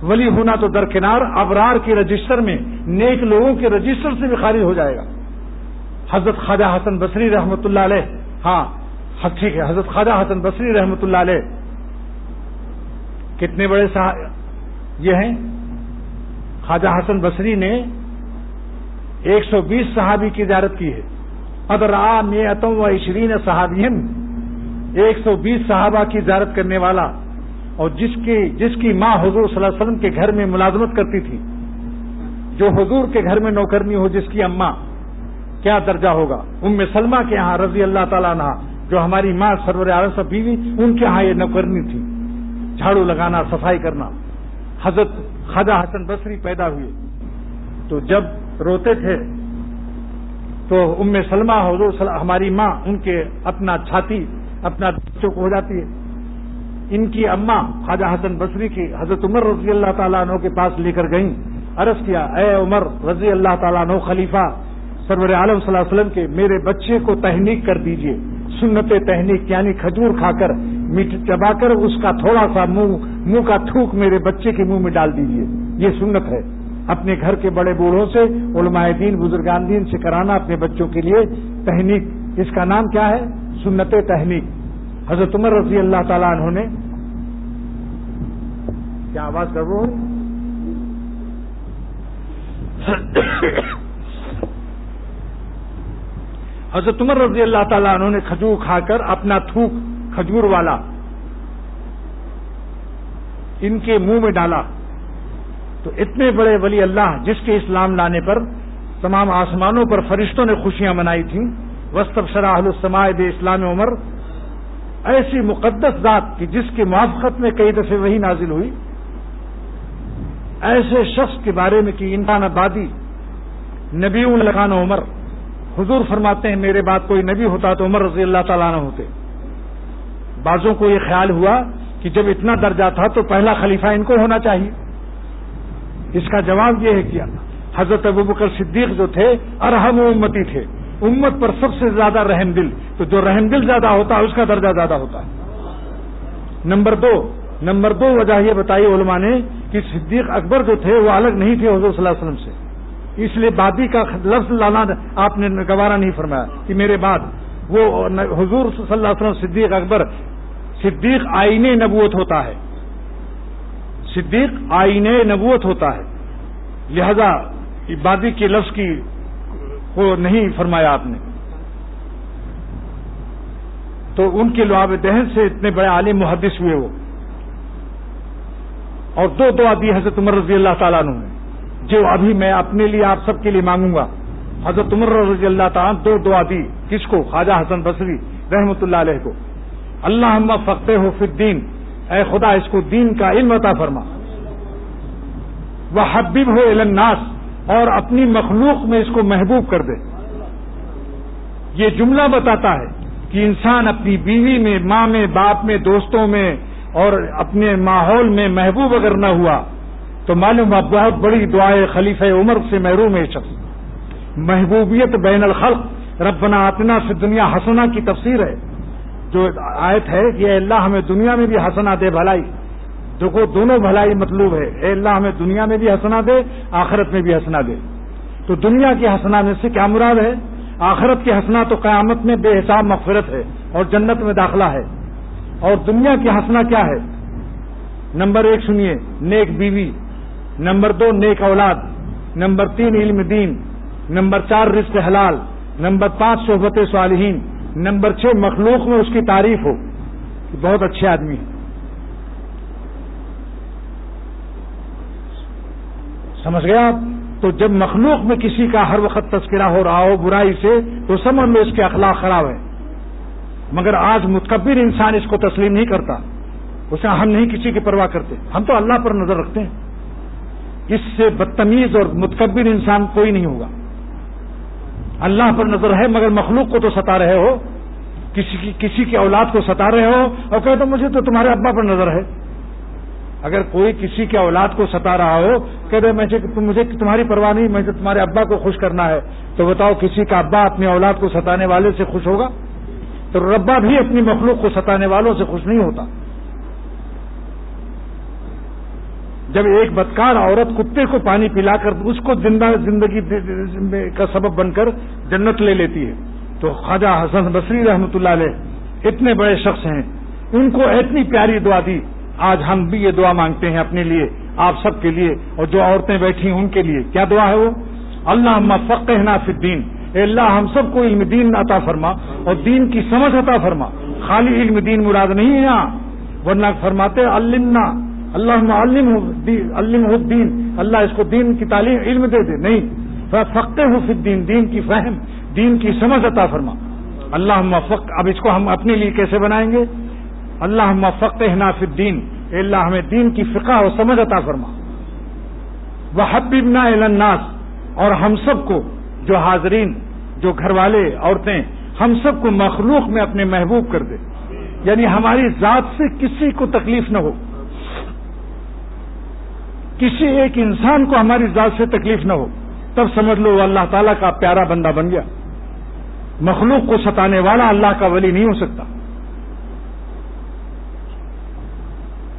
ولی ہونا تو درکنار، ابرار کے رجسٹر میں، نیک لوگوں کے رجسٹر سے بھی خارج ہو جائے گا۔ حضرت خواجہ حسن بصری رحمۃ اللہ علیہ، ہاں ٹھیک ہے، حضرت خواجہ حسن بصری رحمۃ اللہ علیہ کتنے بڑے یہ ہیں، خواجہ حسن بصری نے 120 صحابی کی زیارت کی ہے۔ ادرا 120 صحابین، 120 صحابہ کی زیارت کرنے والا، اور جس کی ماں حضور صلی اللہ علیہ وسلم کے گھر میں ملازمت کرتی تھی، جو حضور کے گھر میں نوکرنی ہو، جس کی اماں، کیا درجہ ہوگا؟ ام سلمہ کے ہاں رضی اللہ تعالیٰ عنہا، جو ہماری ماں سرور عالم سے بیوی، ان کے ہاں یہ نوکرنی تھی، جھاڑو لگانا، صفائی کرنا۔ حضرت خواجہ حسن بصری پیدا ہوئے تو جب روتے تھے تو ام سلمہ حضور ہماری ماں ان کے اپنا چھاتی اپنا بچوں کو ہو جاتی ہے۔ ان کی اماں خواجہ حسن بصری کی حضرت عمر رضی اللہ تعالیٰ عنہ کے پاس لے کر گئیں، عرض کیا، اے عمر رضی اللہ تعالیٰ عنہ خلیفہ سرور عالم صلی اللہ علیہ وسلم کے، میرے بچے کو تحنیک کر دیجئے۔ سنت تحنیک یعنی کھجور کھا کر، میٹ چبا کر اس کا تھوڑا سا منہ کا تھوک میرے بچے کے منہ میں ڈال دیجئے، یہ سنت ہے۔ اپنے گھر کے بڑے بوڑھوں سے، علماء دین، بزرگان دین سے کرانا اپنے بچوں کے لیے تحنیک، اس کا نام کیا ہے؟ سنت تحنیک۔ حضرت عمر رضی اللہ تعالیٰ عنہ نے، کیا آواز کر رہا ہوں؟ حضرت عمر رضی اللہ تعالیٰ عنہ نے کھجور کھا کر اپنا تھوک کھجور والا ان کے منہ میں ڈالا، تو اتنے بڑے ولی اللہ جس کے اسلام لانے پر تمام آسمانوں پر فرشتوں نے خوشیاں منائی تھیں، واستبشر اہل السماء باسلام عمر، ایسی مقدس ذات کہ جس کی موافقت میں کئی دفعے وہی نازل ہوئی، ایسے شخص کے بارے میں کہ انسان آبادی نبی لکان عمر، حضور فرماتے ہیں میرے بعد کوئی نبی ہوتا تو عمر رضی اللہ تعالیٰ عنہ ہوتے۔ بعضوں کو یہ خیال ہوا کہ جب اتنا درجہ تھا تو پہلا خلیفہ ان کو ہونا چاہیے۔ اس کا جواب یہ ہے کہ حضرت ابوبکر صدیق جو تھے ارحم امتی تھے، امت پر سب سے زیادہ رحم دل، تو جو رحم دل زیادہ ہوتا ہے اس کا درجہ زیادہ ہوتا ہے۔ نمبر دو وجہ یہ بتائی علماء نے کہ صدیق اکبر جو تھے وہ الگ نہیں تھے حضور صلی اللہ علیہ وسلم سے، اس لیے بادی کا لفظ لانا آپ نے گوارا نہیں فرمایا کہ میرے بعد وہ حضور صلی اللہ علیہ وسلم صدیق اکبر، صدیق آئین نبوت ہوتا ہے، صدیق آئین نبوت ہوتا ہے، لہذا بادی کے لفظ کی کو نہیں فرمایا آپ نے۔ تو ان کے لعاب دہن سے اتنے بڑے عالم محدث ہوئے وہ، اور دو دعا دی حضرت عمر رضی اللہ تعالیٰ عنہ نے، جو ابھی میں اپنے لیے آپ سب کے لیے مانگوں گا۔ حضرت عمر رضی اللہ تعالیٰ عنہ دو دعا دی، کس کو؟ خواجہ حسن بصری رحمۃ اللہ علیہ کو، اللہم فقہہ فی الدین، اے خدا اس کو دین کا علم عطا فرما، وحببہ الی الناس، اور اپنی مخلوق میں اس کو محبوب کر دے۔ یہ جملہ بتاتا ہے کہ انسان اپنی بیوی میں، ماں میں، باپ میں، دوستوں میں اور اپنے ماحول میں محبوب اگر نہ ہوا تو معلوم ہے بہت بڑی دعائے خلیفہ عمر سے محروم ہے شخص۔ محبوبیت بین الخلق، ربنا آتنا فی الدنیا حسنہ کی تفسیر ہے، جو آیت ہے کہ اے اللہ ہمیں دنیا میں بھی حسنہ دے، بھلائی، دیکھو دونوں بھلائی مطلوب ہے، اے اللہ ہمیں دنیا میں بھی حسنہ دے، آخرت میں بھی حسنہ دے۔ تو دنیا کی حسنہ میں سے کیا مراد ہے؟ آخرت کی حسنہ تو قیامت میں بے حساب مغفرت ہے اور جنت میں داخلہ ہے، اور دنیا کی حسنہ کیا ہے؟ نمبر 1 سنیے، نیک بیوی، نمبر 2 نیک اولاد، نمبر 3 علم دین، نمبر 4 رزق حلال، نمبر 5 صحبت صالحین، نمبر 6 مخلوق میں اس کی تعریف ہو کہ بہت اچھے آدمی ہے۔ سمجھ گئے آپ؟ تو جب مخلوق میں کسی کا ہر وقت تذکرہ ہو رہا ہو برائی سے تو سمجھ لو اس کے اخلاق خراب ہے، مگر آج متکبر انسان اس کو تسلیم نہیں کرتا، اسے ہم نہیں کسی کی پرواہ کرتے، ہم تو اللہ پر نظر رکھتے ہیں۔ اس سے بدتمیز اور متکبر انسان کوئی نہیں ہوگا۔ اللہ پر نظر ہے مگر مخلوق کو تو ستا رہے ہو، کسی کی اولاد کو ستا رہے ہو اور کہتے مجھے تو تمہارے ابا پر نظر ہے۔ اگر کوئی کسی کی اولاد کو ستا رہا ہو، کہتے مجھے تمہاری پرواہ نہیں، مجھے تمہارے ابا کو خوش کرنا ہے، تو بتاؤ کسی کا ابا اپنی اولاد کو ستانے والے سے خوش ہوگا؟ تو ربا بھی اپنی مخلوق کو ستانے والوں سے خوش نہیں ہوتا۔ جب ایک بدکار عورت کتے کو پانی پلا کر اس کو زندگی کا سبب بن کر جنت لے لیتی ہے، تو خواجہ حسن بصری رحمۃ اللہ علیہ اتنے بڑے شخص ہیں، ان کو اتنی پیاری دعا دی. آج ہم بھی یہ دعا مانگتے ہیں اپنے لیے، آپ سب کے لیے، اور جو عورتیں بیٹھی ہیں ان کے لیے. کیا دعا ہے وہ؟ اللہم فقہنا فی الدین، اے اللہ ہم سب کو علم دین عطا فرما اور دین کی سمجھ عطا فرما. خالی علم دین مراد نہیں ہے یہاں، ورنہ فرماتے علمنا، اللہم علمہ الدین، اللہ اس کو دین کی تعلیم علم دے دے. نہیں، فقہہ فی الدین، دین کی فہم، دین کی سمجھ عطا فرما. اللہم اب اس کو ہم اپنے لیے کیسے بنائیں گے؟ اللہم فقہنا فی الدین، اے اللہ ہمیں دین کی فقہ اور سمجھ عطا فرما. وحببنا الی الناس، اور ہم سب کو، جو حاضرین، جو گھر والے، عورتیں، ہم سب کو مخلوق میں اپنے محبوب کر دے. یعنی ہماری ذات سے کسی کو تکلیف نہ ہو، کسی ایک انسان کو ہماری ذات سے تکلیف نہ ہو، تب سمجھ لو وہ اللہ تعالیٰ کا پیارا بندہ بن گیا. مخلوق کو ستانے والا اللہ کا ولی نہیں ہو سکتا.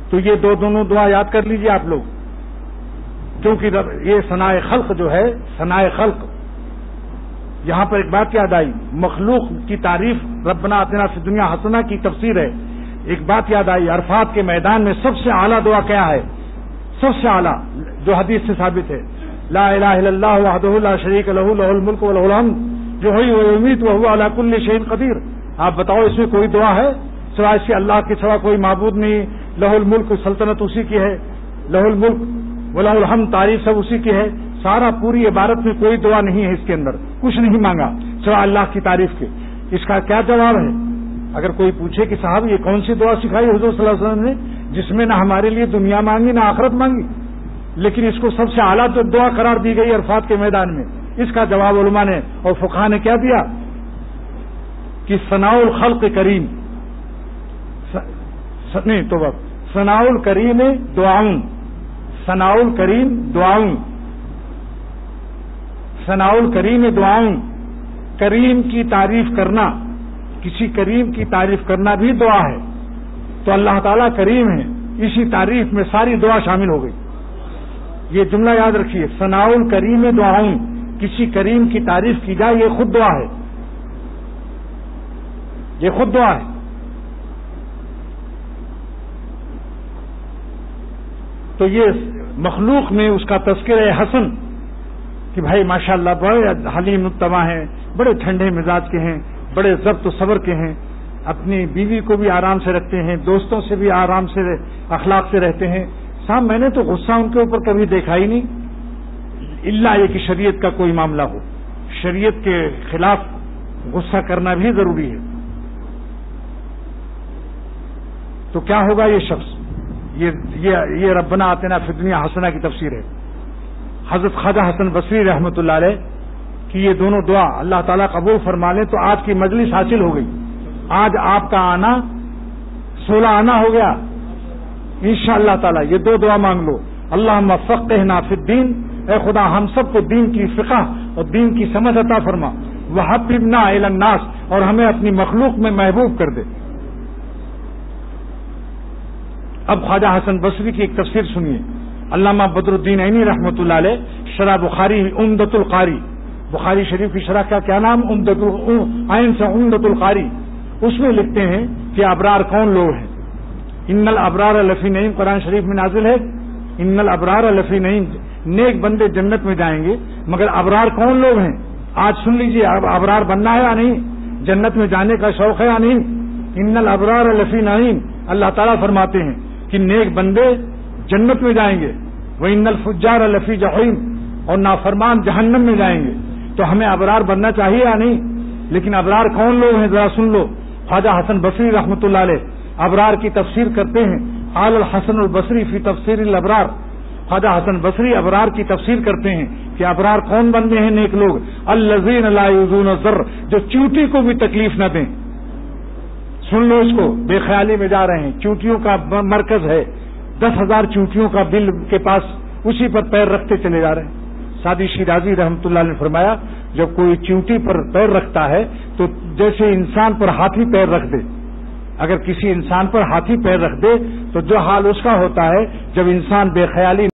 تو یہ دونوں دعا یاد کر لیجئے آپ لوگ، کیونکہ یہ ثناء خلق جو ہے، ثناء خلق، یہاں پر ایک بات یاد آئی، مخلوق کی تعریف ربنا آتنا فی الدنیا حسنہ کی تفسیر ہے. ایک بات یاد آئی، عرفات کے میدان میں سب سے اعلیٰ دعا کیا ہے؟ سب سے اعلیٰ جو حدیث سے ثابت ہے، لا الہ الا اللہ وحدہ لا شریک لہ لہ الملک ولہ الحمد یحیی ویمیت وہو علی کل شیء قدیر. آپ بتاؤ اس میں کوئی دعا ہے سوائے سے اللہ کے سوا کوئی معبود نہیں؟ لہ الملک، سلطنت اسی کی ہے، لہ الملک ولہ الحمد، تعریف سب اسی کی ہے. سارا پوری عبارت میں کوئی دعا نہیں ہے، اس کے اندر کچھ نہیں مانگا سوائے اللہ کی تعریف کے. اس کا کیا جواب ہے؟ اگر کوئی پوچھے کہ صاحب یہ کون سی دعا سکھائی حضور صلی اللہ علیہ وسلم نے جس میں نہ ہمارے لیے دنیا مانگی نہ آخرت مانگی، لیکن اس کو سب سے اعلیٰ دعا قرار دی گئی عرفات کے میدان میں؟ اس کا جواب علماء نے اور فقہاء نے کیا دیا کہ ثناء الخلق کریم، نہیں تو ثناء الکریم دعاؤں، ثناء الکریم دعاؤں، ثناء الکریم دعاؤں. کریم کی تعریف کرنا، کسی کریم کی تعریف کرنا بھی دعا ہے. تو اللہ تعالیٰ کریم ہے، اسی تعریف میں ساری دعا شامل ہو گئی. یہ جملہ یاد رکھیے، ثناء الکریم دعاؤں، کسی کریم کی تعریف کی جائے، یہ خود دعا ہے، یہ خود دعا ہے. تو یہ مخلوق میں اس کا تذکرہ حسن کہ بھائی ماشاءاللہ بڑے حلیم الطبع ہیں، بڑے ٹھنڈے مزاج کے ہیں، بڑے ضبط و صبر کے ہیں، اپنی بیوی کو بھی آرام سے رکھتے ہیں، دوستوں سے بھی آرام سے اخلاق سے رہتے ہیں. صاحب میں نے تو غصہ ان کے اوپر کبھی دیکھا ہی نہیں، الا یہ کہ شریعت کا کوئی معاملہ ہو. شریعت کے خلاف غصہ کرنا بھی ضروری ہے. تو کیا ہوگا یہ شخص؟ یہ ربنا آتنا فی الدنیا حسنہ کی تفسیر ہے. حضرت خواجہ حسن بصری رحمۃ اللہ علیہ کی یہ دونوں دعا اللہ تعالیٰ قبول فرما لیں تو آج کی مجلس حاصل ہو گئی. آج آپ کا آنا 16 آنا ہو گیا انشاءاللہ تعالیٰ. یہ دو دعا مانگ لو، اللہم فقہنا فی الدین، اے خدا ہم سب کو دین کی فقہ اور دین کی سمجھ عطا فرما. وحببنا الی الناس، اور ہمیں اپنی مخلوق میں محبوب کر دے. اب خواجہ حسن بصری کی ایک تفسیر سنیے. علامہ بدر الدین عینی رحمۃ اللہ علیہ شرح بخاری عمدۃ القاری، بخاری شریف کی شرح کا کیا نام؟ عین سے عمدۃ القاری. اس میں لکھتے ہیں کہ ابرار کون لوگ ہیں. ان الابرار لفی نعیم قرآن شریف میں نازل ہے، ان الابرار لفی نعیم، نیک بندے جنت میں جائیں گے. مگر ابرار کون لوگ ہیں؟ آج سن لیجئے، اب ابرار بننا ہے یا نہیں؟ جنت میں جانے کا شوق ہے یا نہیں؟ ان الابرار لفی نعیم، اللہ تعالیٰ فرماتے ہیں کہ نیک بندے جنت میں جائیں گے. وَإِنَّ الْفُجَّارَ لَفِي جَحِيمٍ، اور نافرمان جہنم میں جائیں گے. تو ہمیں ابرار بننا چاہیے یا نہیں؟ لیکن ابرار کون لوگ ہیں ذرا سن لو. خواجہ حسن بصری رحمۃ اللہ علیہ ابرار کی تفسیر کرتے ہیں. قال الحسن البصری فی تفسیر الابرار، خواجہ حسن بصری ابرار کی تفسیر کرتے ہیں کہ ابرار کون بندے ہیں نیک لوگ؟ الذین لا یؤذون الضر، جو چونٹی کو بھی تکلیف نہ دیں. سن لو اس کو، بے خیالی میں جا رہے ہیں، چونٹیوں کا مرکز ہے، 10,000 چونٹیوں کا بل کے پاس، اسی پر پیر رکھتے چلے جا رہے ہیں. سعدی شیرازی رحمۃ اللہ نے فرمایا جب کوئی چونٹی پر پیر رکھتا ہے تو جیسے انسان پر ہاتھی پیر رکھ دے، اگر کسی انسان پر ہاتھی پیر رکھ دے تو جو حال اس کا ہوتا ہے جب انسان بے خیالی